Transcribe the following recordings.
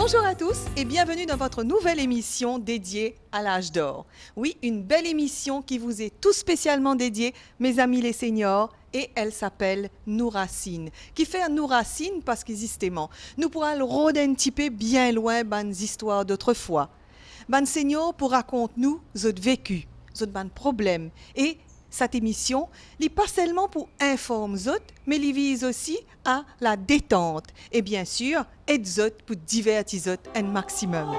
Bonjour à tous et bienvenue dans votre nouvelle émission dédiée à l'âge d'or. Oui, une belle émission qui vous est tout spécialement dédiée, mes amis les seniors, et elle s'appelle Nous Racines. Qui fait Nous Racines parce qu'existement, nous pourrons le rôder un petit peu bien loin des histoires d'autrefois. Ban seniors pour raconter nous votre vécu, votre ban problème et cette émission n'est pas seulement pour informer les autres, mais elle vise aussi à la détente et bien sûr, aider les autres pour divertir les autres un maximum.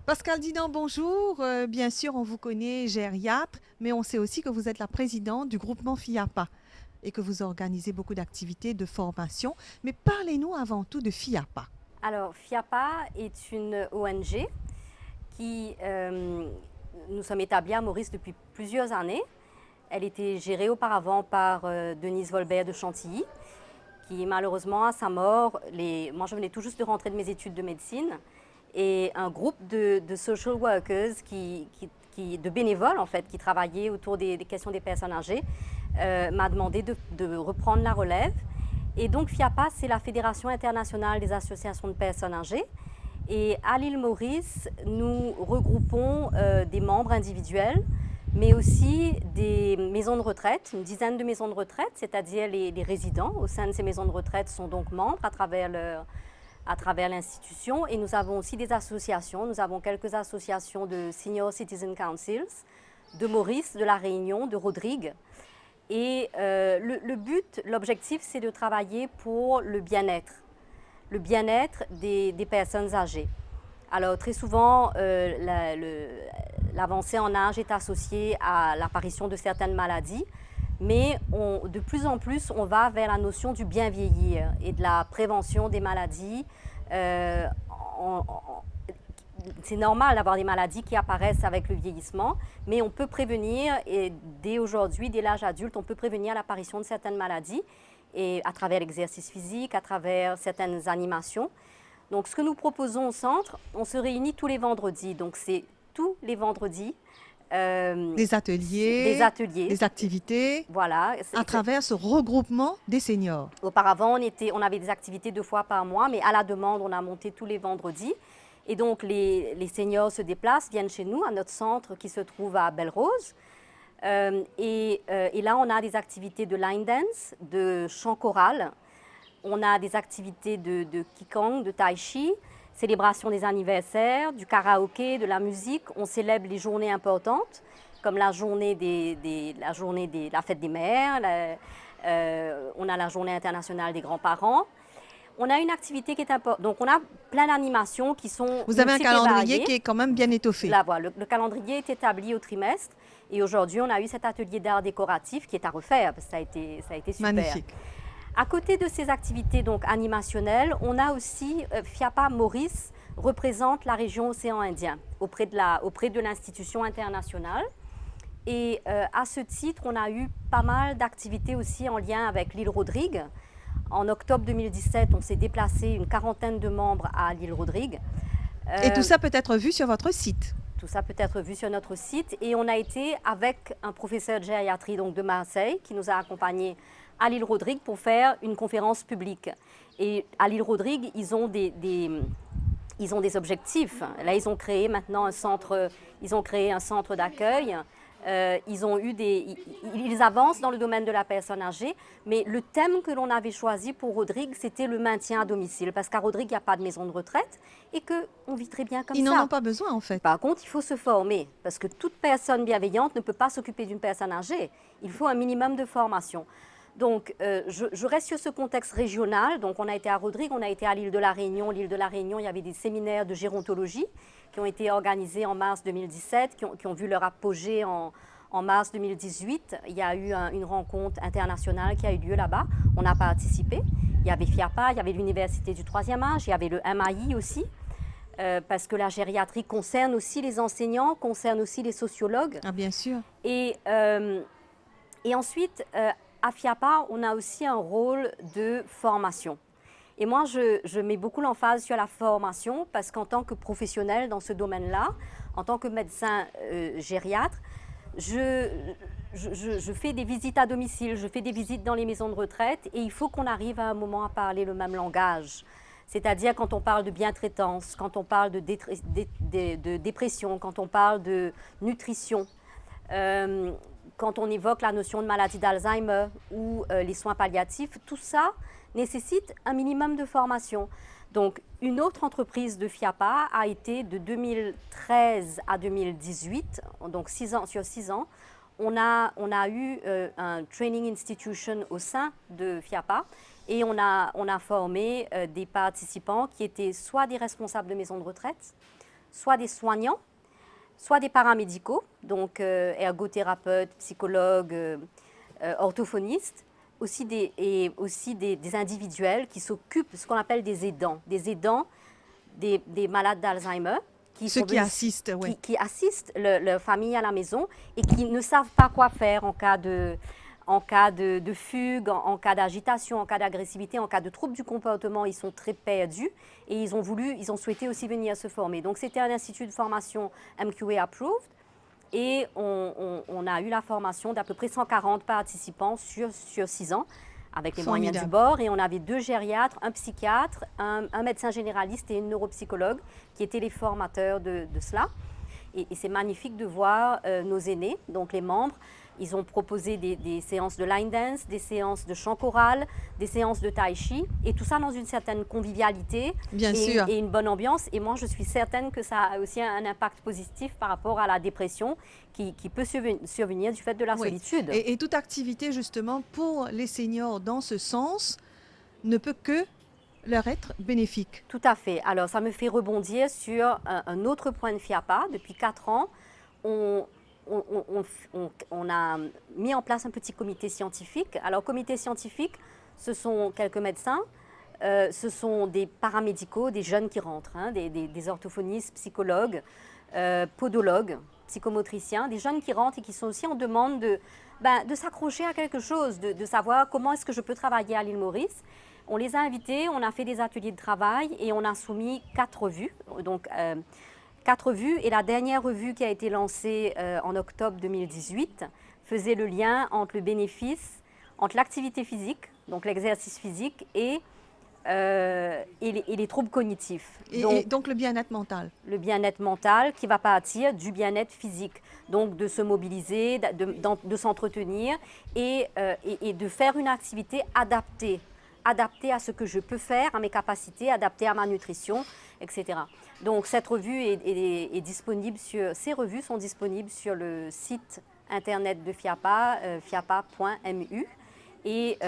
Pascal Dinan, bonjour. Bien sûr, on vous connaît gériatre, mais on sait aussi que vous êtes la présidente du groupement FIAPA et que vous organisez beaucoup d'activités de formation. Mais parlez-nous avant tout de FIAPA. Alors, FIAPA est une ONG qui, nous sommes établis à Maurice depuis plusieurs années. Elle était gérée auparavant par Denise Volbert de Chantilly, qui malheureusement, à sa mort, moi je venais tout juste de rentrer de mes études de médecine, et un groupe de social workers, de bénévoles en fait, qui travaillaient autour des questions des personnes âgées, m'a demandé de reprendre la relève. Et donc FIAPA, c'est la Fédération internationale des associations de personnes âgées. Et à l'île Maurice, nous regroupons des membres individuels, mais aussi des maisons de retraite, une dizaine de maisons de retraite, c'est-à-dire les résidents au sein de ces maisons de retraite sont donc membres à travers l'institution. Et nous avons aussi des associations. Nous avons quelques associations de Senior Citizen Councils, de Maurice, de La Réunion, de Rodrigue. Et le but, l'objectif, c'est de travailler pour le bien-être des personnes âgées. Alors très souvent, l'avancée en âge est associée à l'apparition de certaines maladies, mais de plus en plus, on va vers la notion du bien vieillir et de la prévention des maladies. C'est normal d'avoir des maladies qui apparaissent avec le vieillissement, mais on peut prévenir, et dès aujourd'hui, dès l'âge adulte, on peut prévenir l'apparition de certaines maladies, et à travers l'exercice physique, à travers certaines animations. Donc, ce que nous proposons au centre, on se réunit tous les vendredis. Donc, c'est tous les vendredis. Des ateliers, des activités, voilà, à travers ce regroupement des seniors. Auparavant, on avait des activités 2 fois par mois, mais à la demande, on a monté tous les vendredis. Et donc, les seniors se déplacent, viennent chez nous, à notre centre qui se trouve à Belle-Rose. Et là, on a des activités de line dance, de chant choral. On a des activités de Qigong, de Tai Chi, célébration des anniversaires, du karaoké, de la musique. On célèbre les journées importantes, comme la fête des mères, on a la journée internationale des grands-parents. On a une activité qui est importante. Donc, on a plein d'animations qui sont Vous avez un multiples et calendrier variées. qui est quand même bien étoffé. Là, voilà, le calendrier est établi au trimestre. Et aujourd'hui, on a eu cet atelier d'art décoratif qui est à refaire, parce que ça a été super. Magnifique. À côté de ces activités donc animationnelles, on a aussi FIAPA Maurice représente la région océan Indien auprès de l'institution internationale. Et à ce titre, on a eu pas mal d'activités aussi en lien avec l'île Rodrigue. En octobre 2017, on s'est déplacé une quarantaine de membres à l'île Rodrigue. Et tout ça peut être vu sur votre site. Tout ça peut être vu sur notre site. Et on a été avec un professeur de gériatrie donc de Marseille qui nous a accompagnés à l'île Rodrigue pour faire une conférence publique. Et à l'île Rodrigue, ils ont des objectifs. Là, ils ont créé maintenant un centre d'accueil. Ils avancent dans le domaine de la personne âgée, mais le thème que l'on avait choisi pour Rodrigue, c'était le maintien à domicile, parce qu'à Rodrigue, il n'y a pas de maison de retraite et qu'on vit très bien comme ça. Ils n'en ont pas besoin, en fait. Par contre, il faut se former, parce que toute personne bienveillante ne peut pas s'occuper d'une personne âgée. Il faut un minimum de formation. Donc, je reste sur ce contexte régional. Donc, on a été à Rodrigue, on a été à l'île de la Réunion. L'île de la Réunion, il y avait des séminaires de gérontologie qui ont été organisés en mars 2017, qui ont vu leur apogée en mars 2018. Il y a eu une rencontre internationale qui a eu lieu là-bas. On a participé. Il y avait FIAPA, il y avait l'Université du 3e âge, il y avait le MAI aussi, parce que la gériatrie concerne aussi les enseignants, concerne aussi les sociologues. Ah, bien sûr. Et ensuite, à FIAPA, on a aussi un rôle de formation. Et moi, je mets beaucoup l'emphase sur la formation parce qu'en tant que professionnel dans ce domaine-là, en tant que médecin gériatre, je fais des visites à domicile, je fais des visites dans les maisons de retraite et il faut qu'on arrive à un moment à parler le même langage. C'est-à-dire quand on parle de bientraitance, quand on parle de dépression, quand on parle de nutrition, quand on évoque la notion de maladie d'Alzheimer ou les soins palliatifs, tout ça nécessite un minimum de formation. Donc, une autre entreprise de FIAPA a été de 2013 à 2018, donc 6 ans, sur 6 ans, on a eu un training institution au sein de FIAPA et on a formé des participants qui étaient soit des responsables de maisons de retraite, soit des soignants, soit des paramédicaux, donc ergothérapeutes, psychologues, orthophonistes, aussi des individuels qui s'occupent de ce qu'on appelle des aidants des malades d'Alzheimer. Ceux qui assistent, oui. Qui assistent leur famille à la maison et qui ne savent pas quoi faire en cas de fugue, en cas d'agitation, en cas d'agressivité, en cas de troubles du comportement. Ils sont très perdus et ils ont souhaité aussi venir se former. Donc, c'était un institut de formation MQA approved et on a eu la formation d'à peu près 140 participants sur 6 ans avec les moyens du bord. Et on avait 2 gériatres, un psychiatre, un médecin généraliste et une neuropsychologue qui étaient les formateurs de cela. Et c'est magnifique de voir nos aînés, donc les membres. Ils ont proposé des séances de line dance, des séances de chant choral, des séances de tai chi, et tout ça dans une certaine convivialité et une bonne ambiance. Et moi, je suis certaine que ça a aussi un impact positif par rapport à la dépression qui peut survenir du fait de la solitude. Et toute activité, justement, pour les seniors dans ce sens, ne peut que leur être bénéfique. Tout à fait. Alors, ça me fait rebondir sur un autre point de FIAPA. Depuis 4 ans, on a mis en place un petit comité scientifique. Alors, comité scientifique, ce sont quelques médecins, ce sont des paramédicaux, des jeunes qui rentrent, des orthophonistes, psychologues, podologues, psychomotriciens, des jeunes qui rentrent et qui sont aussi en demande de s'accrocher à quelque chose, de savoir comment est-ce que je peux travailler à l'île Maurice. On les a invités, on a fait des ateliers de travail et on a soumis 4 revues. Donc, 4 revues, et la dernière revue qui a été lancée en octobre 2018 faisait le lien entre le bénéfice, entre l'activité physique, donc l'exercice physique, et les troubles cognitifs. Et donc le bien-être mental. Le bien-être mental qui va partir du bien-être physique. Donc de se mobiliser, de s'entretenir et de faire une activité adaptée à ce que je peux faire, à mes capacités, adaptée à ma nutrition, etc. Donc cette revue est disponible ces revues sont disponibles sur le site internet de FIAPA, fiapa.mu. Et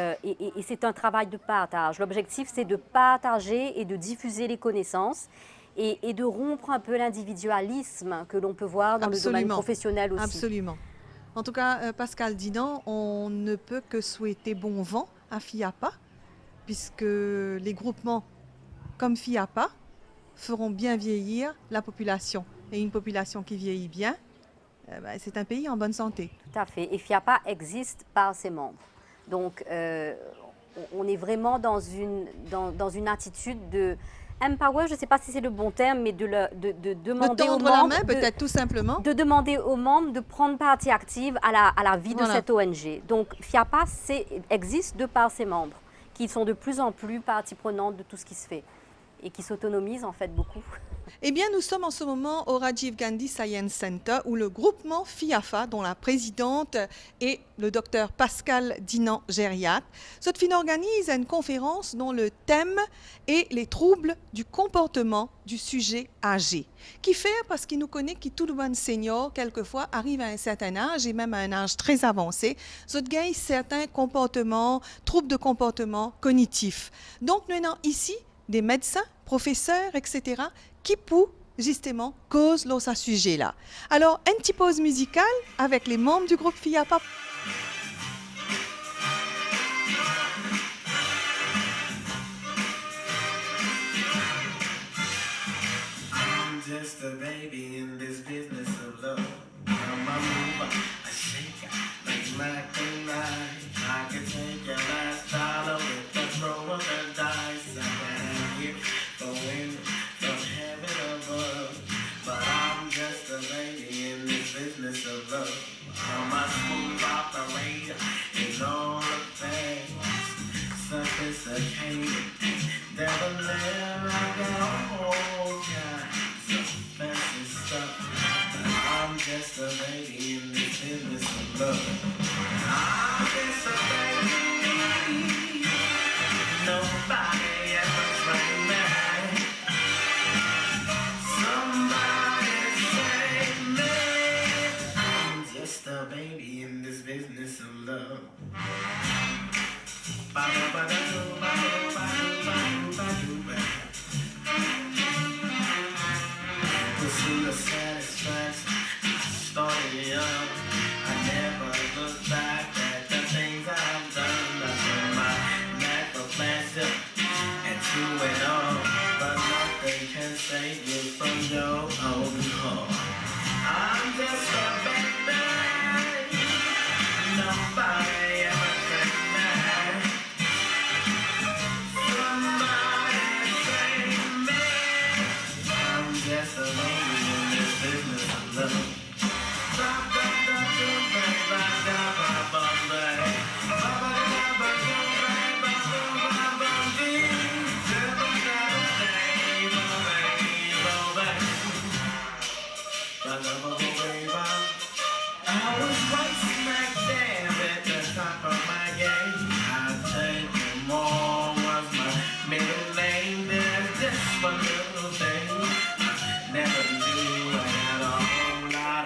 c'est un travail de partage. L'objectif, c'est de partager et de diffuser les connaissances et de rompre un peu l'individualisme que l'on peut voir dans le domaine professionnel aussi. Absolument. En tout cas, Pascal Dinan, on ne peut que souhaiter bon vent à FIAPA, puisque les groupements comme FIAPA feront bien vieillir la population. Et une population qui vieillit bien, c'est un pays en bonne santé. Tout à fait. Et FIAPA existe par ses membres. Donc, on est vraiment dans une attitude de empower, je ne sais pas si c'est le bon terme, mais de demander aux membres... De tendre la main, peut-être tout simplement. De demander aux membres de prendre partie active à la vie de cette ONG. Donc, FIAPA existe de par ses membres, qui sont de plus en plus partie prenante de tout ce qui se fait et qui s'autonomisent en fait beaucoup. Eh bien, nous sommes en ce moment au Rajiv Gandhi Science Center où le groupement FIAFA, dont la présidente est le docteur Pascal Dinan Gériat, Sotfin organise une conférence dont le thème est les troubles du comportement du sujet âgé. Qui fait parce qu'il nous connaît que tout le monde senior, quelquefois, arrive à un certain âge et même à un âge très avancé, gagne certains comportements, troubles de comportement cognitif. Donc, nous avons ici des médecins, professeurs, etc., qui pour justement cause dans ce sujet-là. Alors, une petite pause musicale avec les membres du groupe FIAPA. I'm just a baby in this business of love. I'm a mover, a shaker, like Mac and I can take your last dollar with the throw of the dice. I can get the wind from heaven above. But I'm just a lady in this business of love. I'm a smooth operator in all affairs. Sophisticated, debonair, I got all kinds of fancy stuff. But I'm just a lady in this business of love. I'm just a lady. Nobody ever trained me. Somebody save me. I'm just a baby in this business of love. Pursue the satisfaction, started young. I never look back at the things I've done. I put my knack for pleasure and to it all. But nothing can save you from your own heart. I'm just a baby. Nobody ever can me. Somebody save me. I'm just a lady in this business of love. I was right smack dab at the top of my game. I take them all was my middle name. There's just one little thing I never knew. I got a whole lot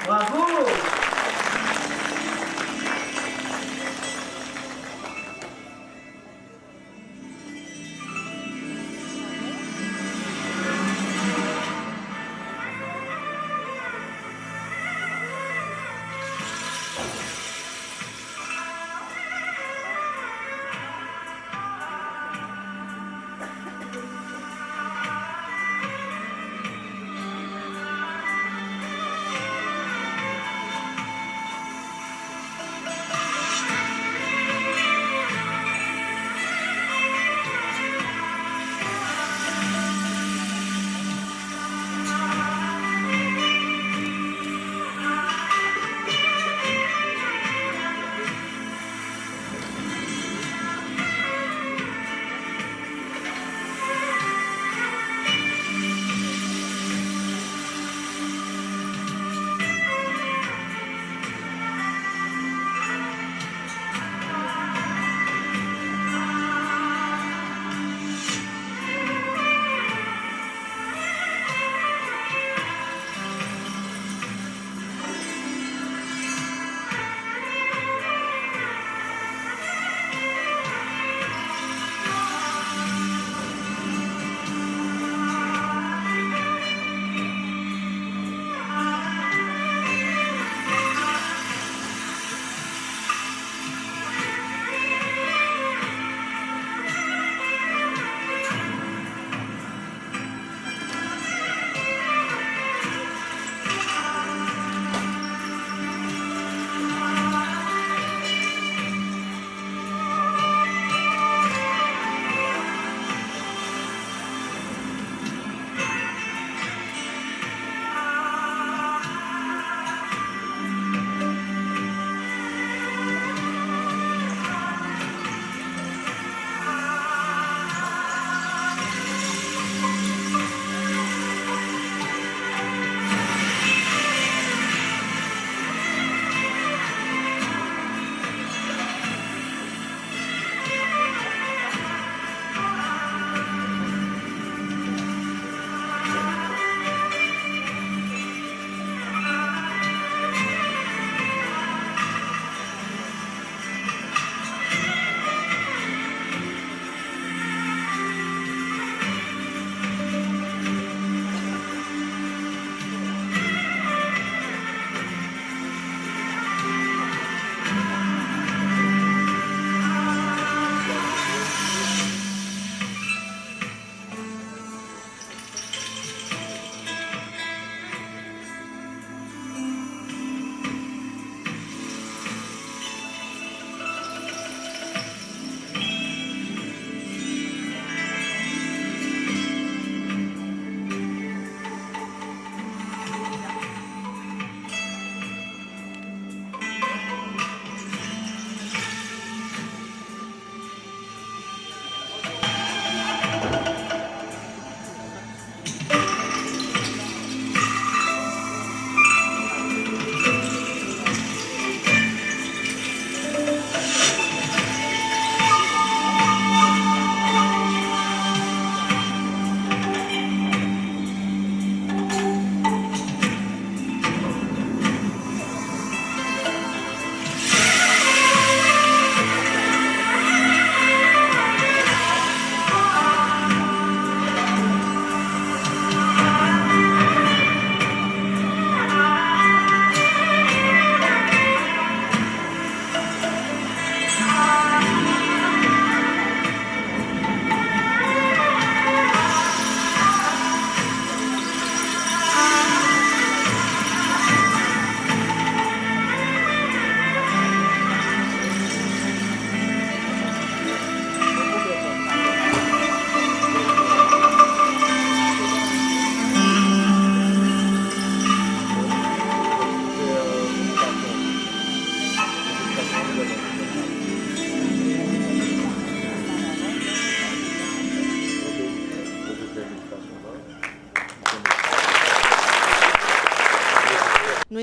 Bravo!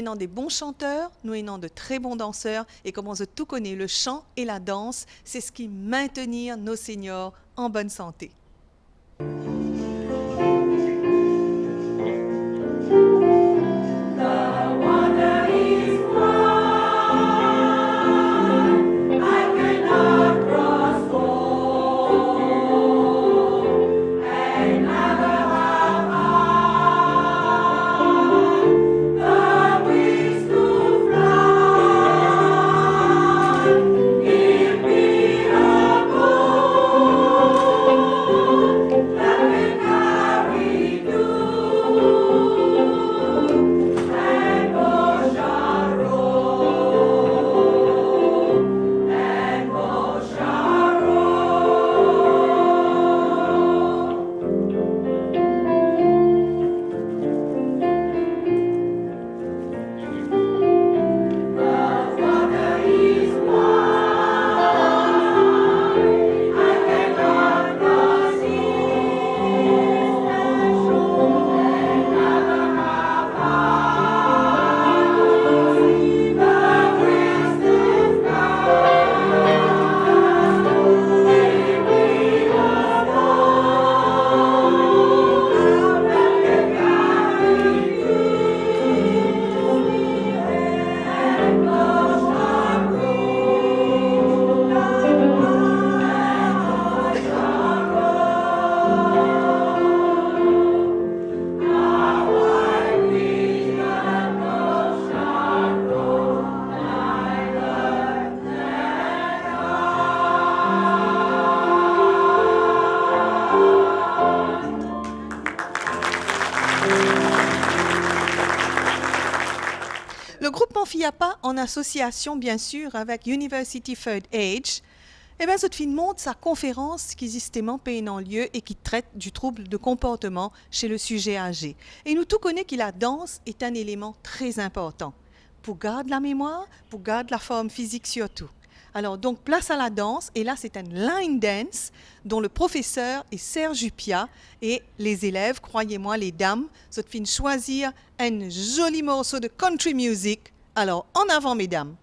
nous sommes des bons chanteurs, nous sommes de très bons danseurs, et comme on se tout connaît, le chant et la danse, c'est ce qui maintient nos seniors en bonne santé. Le groupement FIAPA, en association bien sûr avec University Third Age, cette film montre sa conférence qui justement paye en lieu et qui traite du trouble de comportement chez le sujet âgé. Et nous tous connaissons que la danse est un élément très important pour garder la mémoire, pour garder la forme physique surtout. Alors donc place à la danse, et là c'est un line dance dont le professeur est Serge Jupia, et les élèves, croyez-moi les dames, cette fin choisir un joli morceau de country music. Alors en avant mesdames.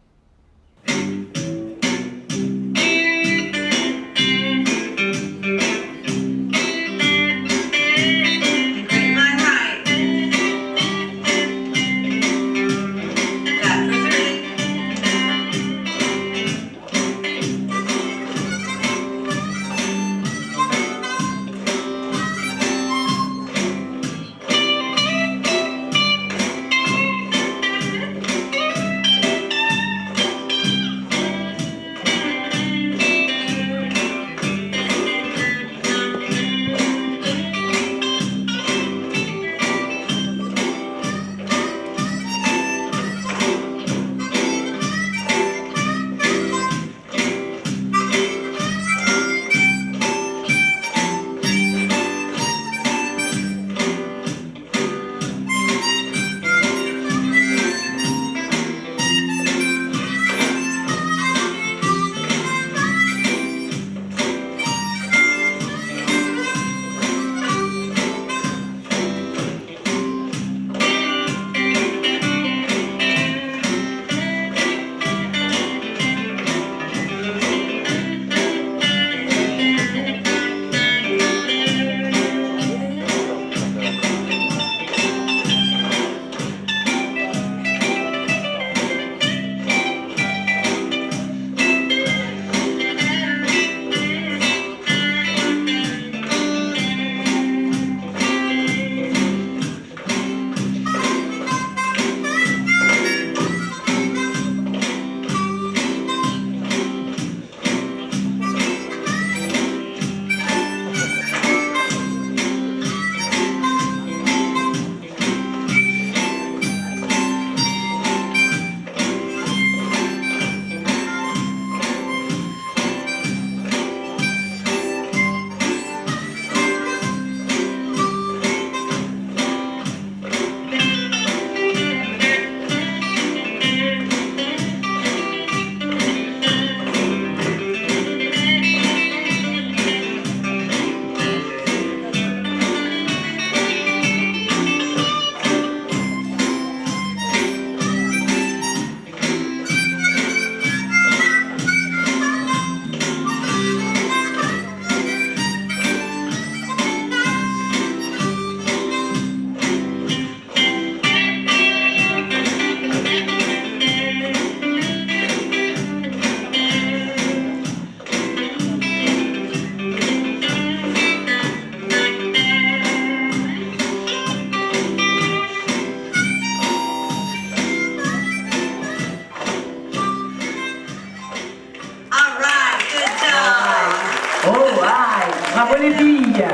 Bravo les filles.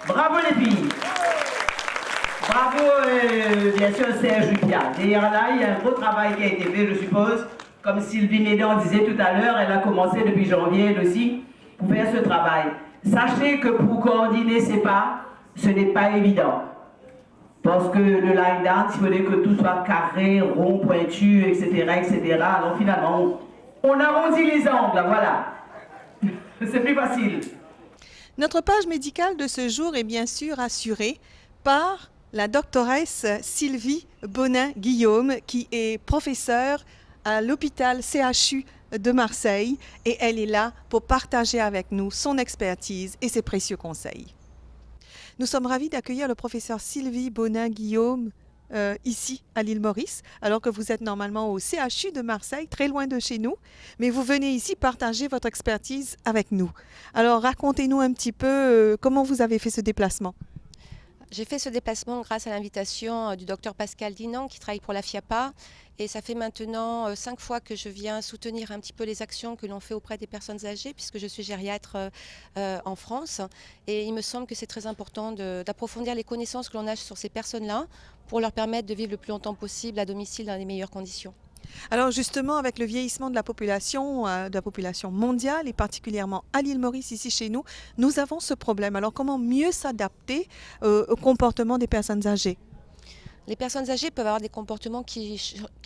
Bravo les filles. Bravo, bien sûr, Serge Lupia. D'ailleurs, là, il y a un gros travail qui a été fait, je suppose. Comme Sylvie Médan disait tout à l'heure, elle a commencé depuis janvier, elle aussi, pour faire ce travail. Sachez que pour coordonner ces pas, ce n'est pas évident. Parce que le line dance, il fallait que tout soit carré, rond, pointu, etc., etc. Alors finalement, on arrondit les angles, voilà. C'est plus facile. Notre page médicale de ce jour est bien sûr assurée par la doctoresse Sylvie Bonin-Guillaume, qui est professeure à l'hôpital CHU de Marseille, et elle est là pour partager avec nous son expertise et ses précieux conseils. Nous sommes ravis d'accueillir le professeur Sylvie Bonin-Guillaume ici à l'île Maurice, alors que vous êtes normalement au CHU de Marseille, très loin de chez nous, mais vous venez ici partager votre expertise avec nous. Alors racontez-nous un petit peu comment vous avez fait ce déplacement. J'ai fait ce déplacement grâce à l'invitation du docteur Pascal Dinan qui travaille pour la FIAPA, et ça fait maintenant 5 fois que je viens soutenir un petit peu les actions que l'on fait auprès des personnes âgées, puisque je suis gériatre en France, et il me semble que c'est très important d'approfondir les connaissances que l'on a sur ces personnes-là pour leur permettre de vivre le plus longtemps possible à domicile dans les meilleures conditions. Alors justement, avec le vieillissement de la population mondiale et particulièrement à l'île Maurice, ici chez nous, nous avons ce problème. Alors comment mieux s'adapter au comportement des personnes âgées? Les personnes âgées peuvent avoir des comportements qui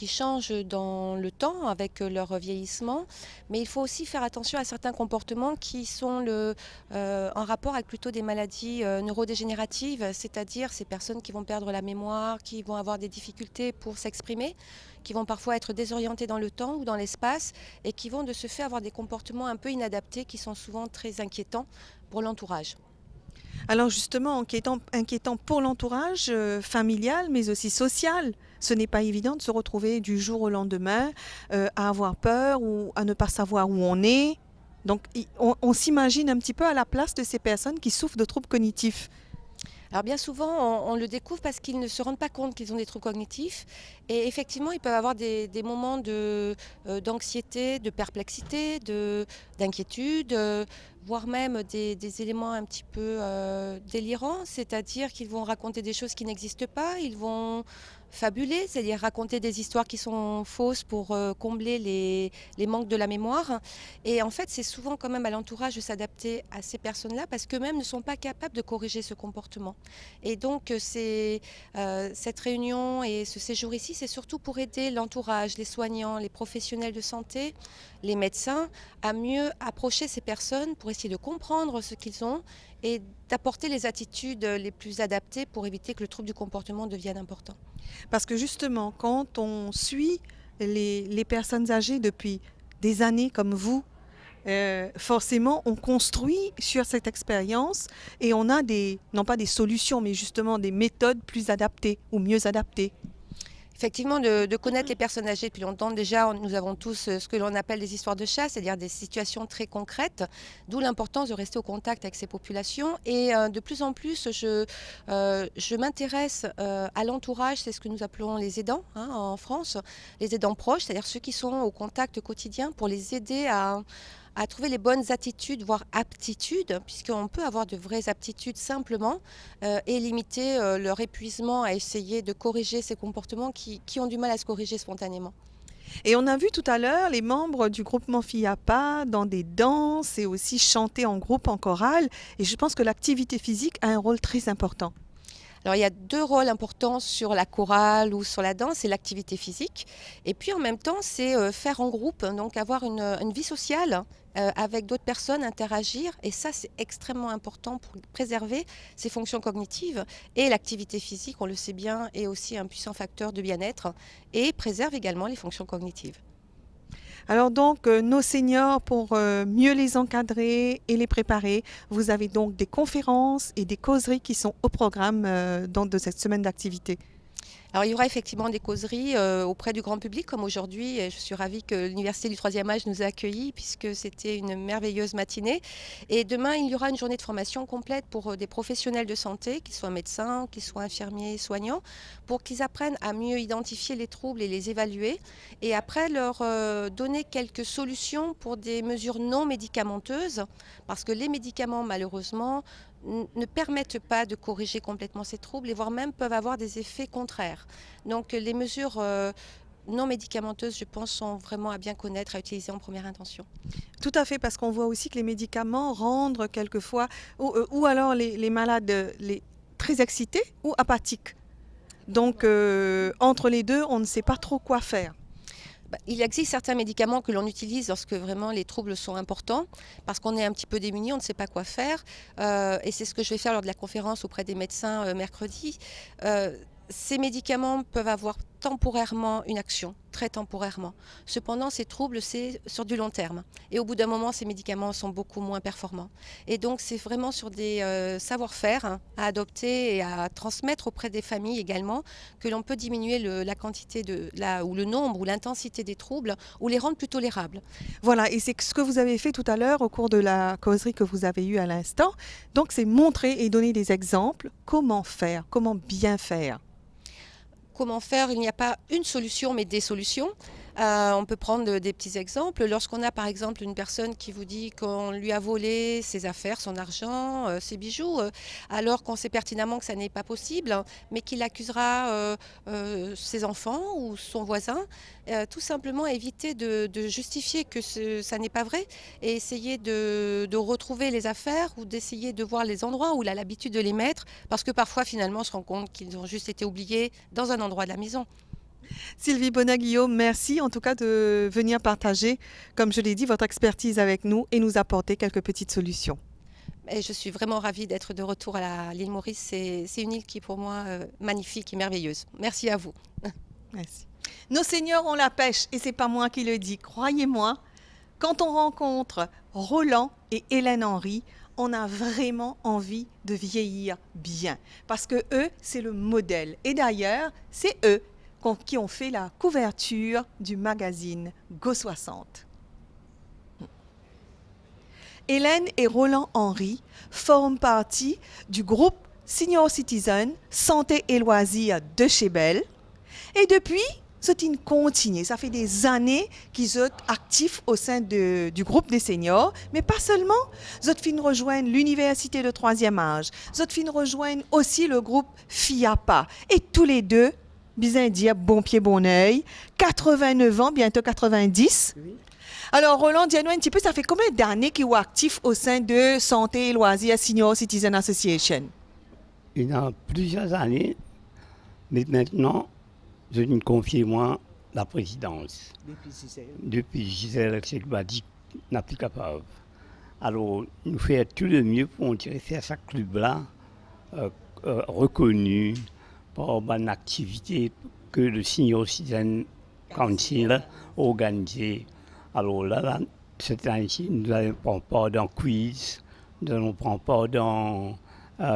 changent dans le temps avec leur vieillissement, mais il faut aussi faire attention à certains comportements qui sont en rapport avec plutôt des maladies neurodégénératives, c'est-à-dire ces personnes qui vont perdre la mémoire, qui vont avoir des difficultés pour s'exprimer, qui vont parfois être désorientées dans le temps ou dans l'espace et qui vont de ce fait avoir des comportements un peu inadaptés qui sont souvent très inquiétants pour l'entourage. Alors justement, inquiétant pour l'entourage familial, mais aussi social. Ce n'est pas évident de se retrouver du jour au lendemain à avoir peur ou à ne pas savoir où on est. Donc on s'imagine un petit peu à la place de ces personnes qui souffrent de troubles cognitifs. Alors bien souvent, on le découvre parce qu'ils ne se rendent pas compte qu'ils ont des troubles cognitifs. Et effectivement, ils peuvent avoir des moments d'anxiété, de perplexité, d'inquiétude, voire même des éléments un petit peu délirants. C'est-à-dire qu'ils vont raconter des choses qui n'existent pas, ils vont fabuler, c'est-à-dire raconter des histoires qui sont fausses pour combler les manques de la mémoire. Et en fait, c'est souvent quand même à l'entourage de s'adapter à ces personnes-là parce qu'eux-mêmes ne sont pas capables de corriger ce comportement. Et donc, cette réunion et ce séjour ici, c'est surtout pour aider l'entourage, les soignants, les professionnels de santé, les médecins, à mieux approcher ces personnes pour essayer de comprendre ce qu'ils ont et d'apporter les attitudes les plus adaptées pour éviter que le trouble du comportement devienne important. Parce que justement, quand on suit les personnes âgées depuis des années comme vous, forcément, on construit sur cette expérience et on a non pas des solutions, mais justement des méthodes plus adaptées ou mieux adaptées. Effectivement, de connaître les personnes âgées depuis longtemps, déjà, nous avons tous ce que l'on appelle des histoires de chasse, c'est-à-dire des situations très concrètes, d'où l'importance de rester au contact avec ces populations. Et de plus en plus, je m'intéresse à l'entourage, c'est ce que nous appelons les aidants en France, les aidants proches, c'est-à-dire ceux qui sont au contact quotidien pour les aider à trouver les bonnes attitudes, voire aptitudes, puisqu'on peut avoir de vraies aptitudes simplement et limiter leur épuisement à essayer de corriger ces comportements qui ont du mal à se corriger spontanément. Et on a vu tout à l'heure les membres du groupement FIAPA dans des danses et aussi chanter en groupe, en chorale. Et je pense que l'activité physique a un rôle très important. Alors il y a 2 rôles importants sur la chorale ou sur la danse, c'est l'activité physique et puis en même temps c'est faire en groupe, donc avoir une vie sociale avec d'autres personnes, interagir, et ça c'est extrêmement important pour préserver ses fonctions cognitives. Et l'activité physique, on le sait bien, est aussi un puissant facteur de bien-être et préserve également les fonctions cognitives. Alors donc, nos seniors, pour mieux les encadrer et les préparer, vous avez donc des conférences et des causeries qui sont au programme de cette semaine d'activité. Alors, il y aura effectivement des causeries auprès du grand public, comme aujourd'hui. Et je suis ravie que l'Université du 3e âge nous a accueillis, puisque c'était une merveilleuse matinée. Et demain, il y aura une journée de formation complète pour des professionnels de santé, qu'ils soient médecins, qu'ils soient infirmiers, soignants, pour qu'ils apprennent à mieux identifier les troubles et les évaluer. Et après, leur donner quelques solutions pour des mesures non médicamenteuses, parce que les médicaments, malheureusement, ne permettent pas de corriger complètement ces troubles et voire même peuvent avoir des effets contraires. Donc les mesures non médicamenteuses, je pense, sont vraiment à bien connaître, à utiliser en première intention. Tout à fait, parce qu'on voit aussi que les médicaments rendent quelquefois, ou alors les malades très excités ou apathiques. Donc entre les deux, on ne sait pas trop quoi faire. Il existe certains médicaments que l'on utilise lorsque vraiment les troubles sont importants, parce qu'on est un petit peu démuni, on ne sait pas quoi faire. Et c'est ce que je vais faire lors de la conférence auprès des médecins mercredi. Ces médicaments peuvent avoir temporairement une action, très temporairement. Cependant, ces troubles, c'est sur du long terme. Et au bout d'un moment, ces médicaments sont beaucoup moins performants. Et donc, c'est vraiment sur des savoir-faire à adopter et à transmettre auprès des familles également que l'on peut diminuer la quantité ou le nombre ou l'intensité des troubles ou les rendre plus tolérables. Voilà, et c'est ce que vous avez fait tout à l'heure au cours de la causerie que vous avez eue à l'instant. Donc, c'est montrer et donner des exemples. Comment faire, comment bien faire. Comment faire? Il n'y a pas une solution, mais des solutions. On peut prendre des petits exemples. Lorsqu'on a par exemple une personne qui vous dit qu'on lui a volé ses affaires, son argent, ses bijoux, alors qu'on sait pertinemment que ça n'est pas possible, mais qu'il accusera ses enfants ou son voisin, tout simplement éviter de justifier que ça n'est pas vrai et essayer de retrouver les affaires ou d'essayer de voir les endroits où il a l'habitude de les mettre, parce que parfois finalement on se rend compte qu'ils ont juste été oubliés dans un endroit de la maison. Sylvie Bonnet-Guillaume, merci en tout cas de venir partager, comme je l'ai dit, votre expertise avec nous et nous apporter quelques petites solutions. Et je suis vraiment ravie d'être de retour à l'île Maurice. C'est une île qui est pour moi magnifique et merveilleuse. Merci à vous. Merci. Nos seigneurs ont la pêche et c'est pas moi qui le dis, croyez-moi. Quand on rencontre Roland et Hélène Henry, on a vraiment envie de vieillir bien parce que eux, c'est le modèle. Et d'ailleurs, c'est eux qui ont fait la couverture du magazine Go60. Hélène et Roland Henry forment partie du groupe Senior Citizen Santé et Loisirs de chez Bell. Et depuis, c'est une continue. Ça fait des années qu'ils sont actifs au sein du groupe des seniors, mais pas seulement. Ils rejoignent l'université de 3e âge. Ils rejoignent aussi le groupe FIAPA. Et tous les deux, bien dire bon pied, bon oeil, 89 ans, bientôt 90. Oui. Alors, Roland, dis-nous un petit peu, ça fait combien d'années qu'ils sont actifs au sein de Santé et Loisirs Senior Citizen Association? Il y a plusieurs années, mais maintenant, je me confie moi la présidence. Depuis Gisèle, c'est m'a dit n'a plus capable. Alors, nous faisons tout le mieux pour faire ce club-là reconnu par une activité que le Senior Citizen Council organisé. Alors là, cette année-ci, nous allons prendre part dans quiz, nous allons prendre part dans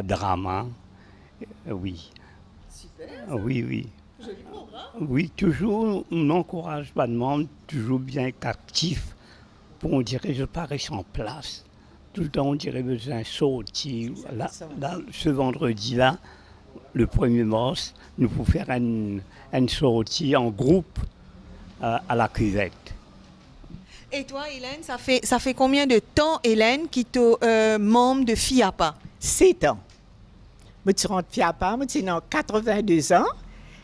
drama. Oui. Super. Oui. Oui, toujours, on n'encourage pas de monde, toujours bien actif pour on dirait je parais en place. Tout le temps, on dirait besoin de sortir. Là, ce vendredi-là, le 1er mars, nous pouvons faire une sortie en groupe à la cuvette. Et toi, Hélène, ça fait combien de temps, Hélène, qui est membre de FIAPA? 7 ans. Je suis rentrée FIAPA, je suis 82 ans.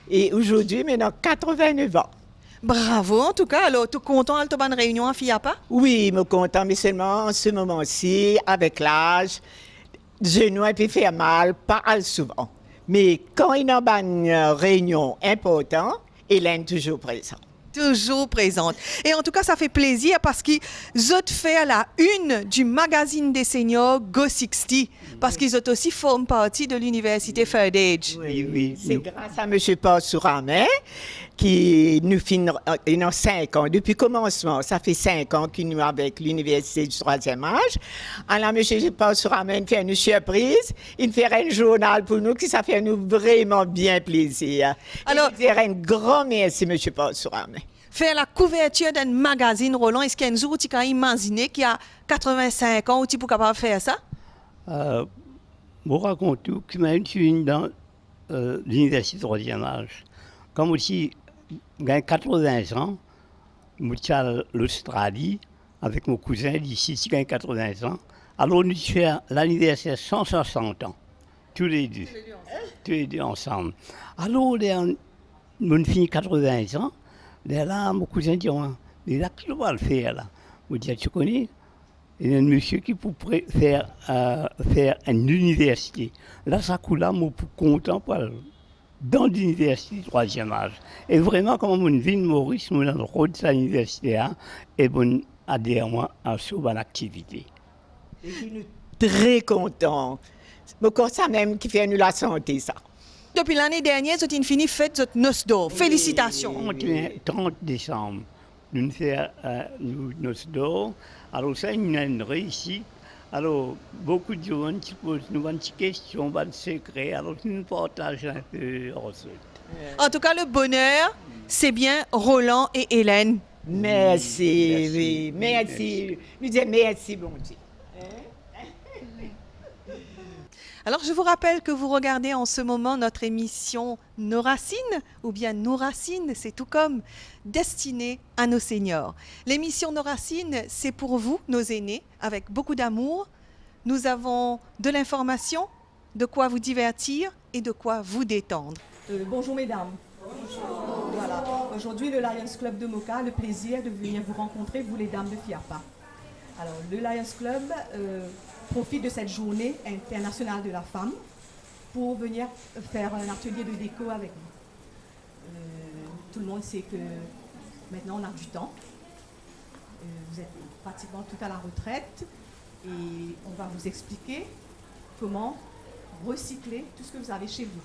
Et aujourd'hui, maintenant, 89 ans. Bravo, en tout cas. Alors, tu es content de bonne réunion à FIAPA? Oui, je suis content, mais seulement en ce moment-ci, avec l'âge, le genou a pu faire mal, pas souvent. Mais quand il y a une réunion importante, Hélène est toujours présente. Toujours présente. Et en tout cas, ça fait plaisir parce qu'ils ont fait la une du magazine des seniors Go 60 parce qu'ils ont aussi formé partie de l'université Third Age. Oui, C'est grâce à M. Paul Souramet qui nous finit en 5 ans. Depuis le commencement, ça fait 5 ans qu'il nous est avec l'université du 3e âge. Alors, M. Paul Souramet fait une surprise. Il fait un journal pour nous qui ça fait nous vraiment bien plaisir. Alors, je dirais un grand merci, M. Paul Souramet. Faire la couverture d'un magazine, Roland, est-ce qu'il y a un jour où tu peux imaginer qu'il y a 85 ans où tu peux capable faire ça? Je raconte tout que je suis dans l'université de 3e âge. Comme aussi, j'ai 80 ans, je suis à l'Australie avec mon cousin d'ici, qui a 80 ans. Alors, nous sommes à l'anniversaire 160 ans, tous les deux. Tous les deux ensemble. Alors, on finit 80 ans. Là, mon cousin dit, mais là, qui va le faire là? Je dis, tu connais? Il y a un monsieur qui pourrait faire une université. Là, ça coule là, moi, content pour dans l'université du 3e âge. Et vraiment, comme mon vie de Maurice, mon rôle de l'université, et bon, adhère à cette bonne activité. Et nous sommes très contents. C'est ça même qui fait nous la santé, ça. Depuis l'année dernière, vous avez fini fête de noces d'or. Félicitations. 30 décembre, nous faisons noces d'or. Alors ça, nous avons réussi. Alors, beaucoup de gens qui posent nous des questions, des secrets. Alors, nous partageons un peu ensuite. En tout cas, le bonheur, c'est bien Roland et Hélène. Merci, oui, merci. Nous disons merci, bon Dieu. Alors, je vous rappelle que vous regardez en ce moment notre émission Nos Racines, ou bien Nos Racines, c'est tout comme, destinée à nos seniors. L'émission Nos Racines, c'est pour vous, nos aînés, avec beaucoup d'amour. Nous avons de l'information, de quoi vous divertir et de quoi vous détendre. Bonjour mesdames. Bonjour. Voilà. Aujourd'hui, le Lions Club de Moka a le plaisir de venir vous rencontrer, vous les dames de FIAPA. Alors, le Lions Club profite de cette journée internationale de la femme pour venir faire un atelier de déco avec vous. Tout le monde sait que maintenant on a du temps. Vous êtes pratiquement tout à la retraite et on va vous expliquer comment recycler tout ce que vous avez chez vous.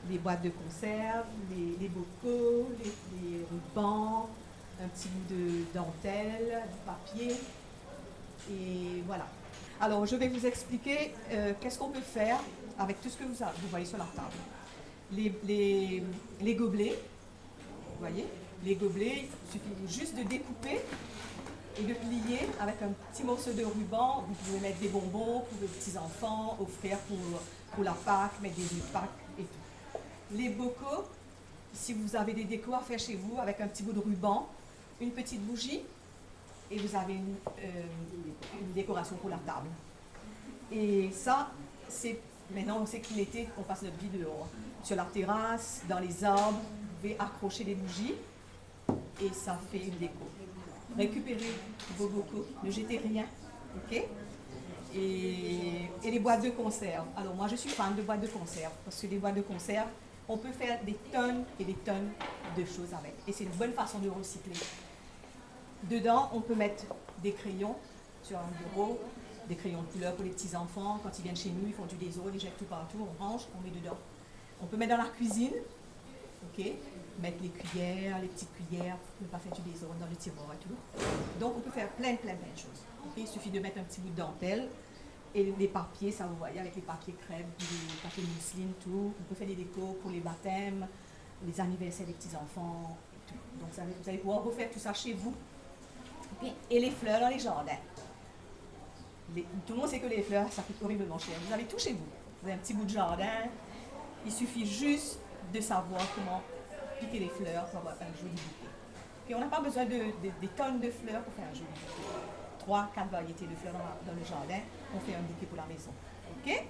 Les boîtes de conserve, les bocaux, les rubans, un petit bout de dentelle, du papier. Et voilà. Alors, je vais vous expliquer qu'est-ce qu'on peut faire avec tout ce que vous voyez sur la table. Les gobelets, vous voyez, les gobelets, il suffit juste de découper et de plier avec un petit morceau de ruban. Vous pouvez mettre des bonbons pour vos petits-enfants, offrir pour la Pâques, mettre des Pâques et tout. Les bocaux, si vous avez des décos à faire chez vous avec un petit bout de ruban, une petite bougie, et vous avez une décoration pour la table. Et ça, c'est maintenant on sait que l'été, on passe notre vie dehors. Sur la terrasse, dans les arbres, vous pouvez accrocher des bougies et ça fait une déco. Récupérez vos bocaux, ne jetez rien, ok? Et les boîtes de conserve. Alors moi je suis fan de boîtes de conserve parce que les boîtes de conserve, on peut faire des tonnes et des tonnes de choses avec. Et c'est une bonne façon de recycler. Dedans, on peut mettre des crayons sur un bureau, des crayons de couleur pour les petits-enfants. Quand ils viennent chez nous, ils font du déso, ils jettent tout partout, on range, on met dedans. On peut mettre dans la cuisine, ok, mettre les cuillères, les petites cuillères, pour ne pas faire du déso dans le tiroir et tout. Donc, on peut faire plein de choses. Okay? Il suffit de mettre un petit bout de dentelle et les papiers, ça vous voyez, avec les papiers crêpes, les papiers mousseline, tout. On peut faire des décos pour les baptêmes, les anniversaires des petits-enfants, et tout. Donc, vous allez pouvoir refaire tout ça chez vous. Et les fleurs dans les jardins. Tout le monde sait que les fleurs, ça coûte horriblement cher. Vous avez tout chez vous. Vous avez un petit bout de jardin. Il suffit juste de savoir comment piquer les fleurs pour avoir un joli bouquet. Et on n'a pas besoin des tonnes de fleurs pour faire un joli bouquet. 3-4 variétés de fleurs dans le jardin, on fait un bouquet pour la maison. Ok?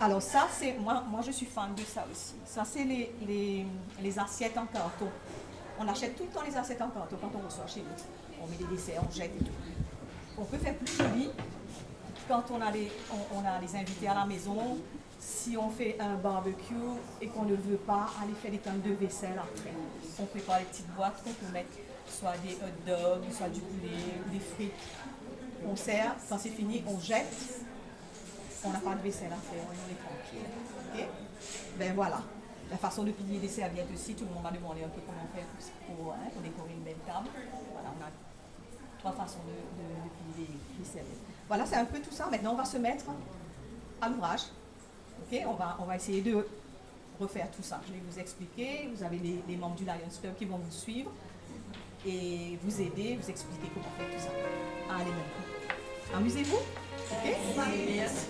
Alors ça, c'est moi je suis fan de ça aussi. Ça, c'est les assiettes en carton. On achète tout le temps les assiettes en carton quand on reçoit chez nous. On met des desserts, on jette et tout. On peut faire plus joli quand on a les invités à la maison. si on fait un barbecue et qu'on ne veut pas aller faire des tonnes de vaisselle après. On prépare les petites boîtes qu'on peut mettre soit des hot dogs, soit du poulet ou des frites. On sert, quand c'est fini, on jette. On n'a pas de vaisselle à faire, on est tranquille. Ok? Ben voilà. La façon de plier des serviettes aussi, tout le monde m'a demandé un peu comment faire pour décorer une belle table. Voilà, on a 3 façons de plier les serviettes. Voilà, c'est un peu tout ça. Maintenant, on va se mettre à l'ouvrage. Okay, on va essayer de refaire tout ça. Je vais vous expliquer. Vous avez les membres du Lions Club qui vont vous suivre et vous aider, vous expliquer comment faire tout ça. Allez, maintenant. Amusez-vous. Ok? Yes.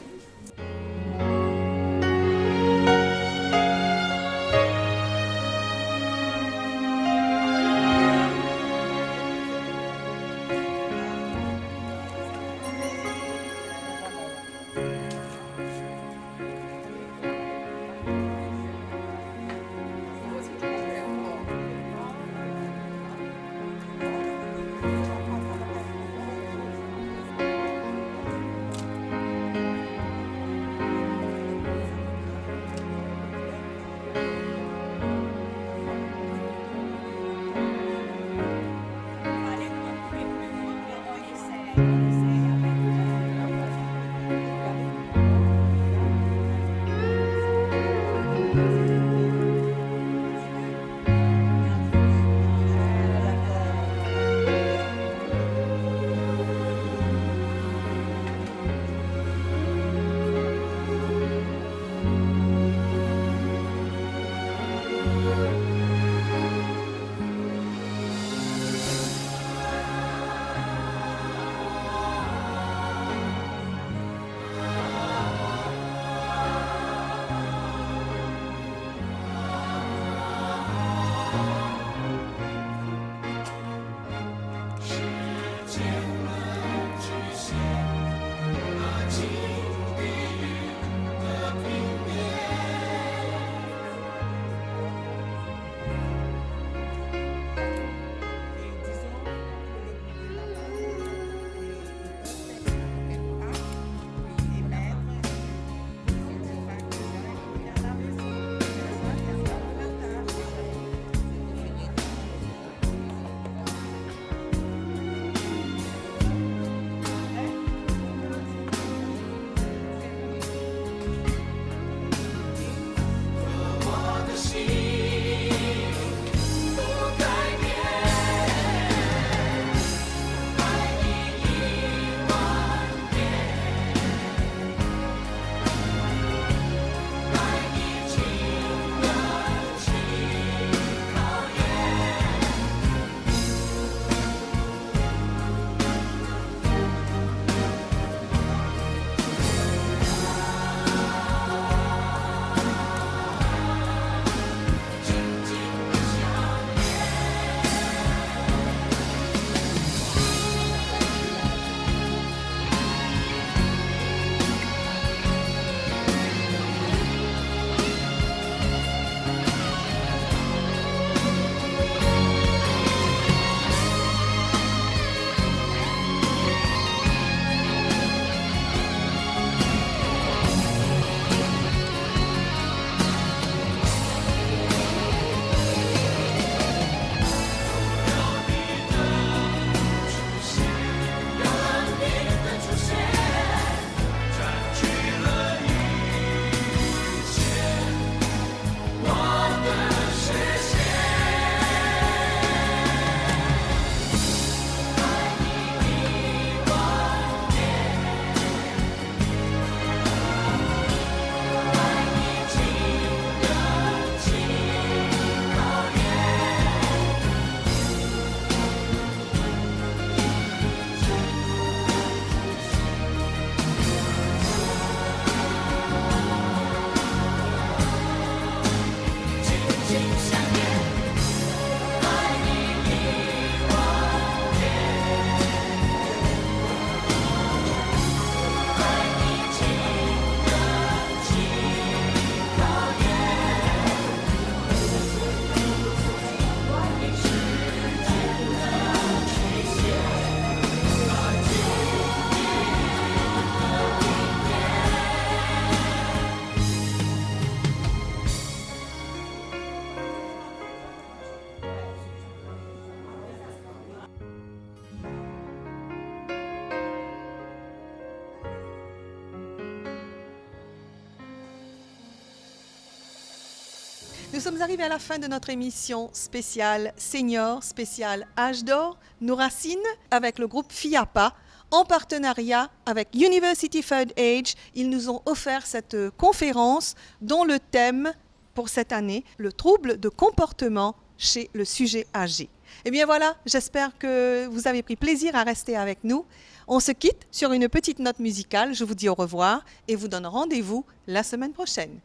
Nous sommes arrivés à la fin de notre émission spéciale Senior, spéciale Âge d'Or, Nourracine, avec le groupe FIAPA. En partenariat avec University Third Age, ils nous ont offert cette conférence dont le thème pour cette année, le trouble de comportement chez le sujet âgé. Eh bien voilà, j'espère que vous avez pris plaisir à rester avec nous. On se quitte sur une petite note musicale. Je vous dis au revoir et vous donne rendez-vous la semaine prochaine.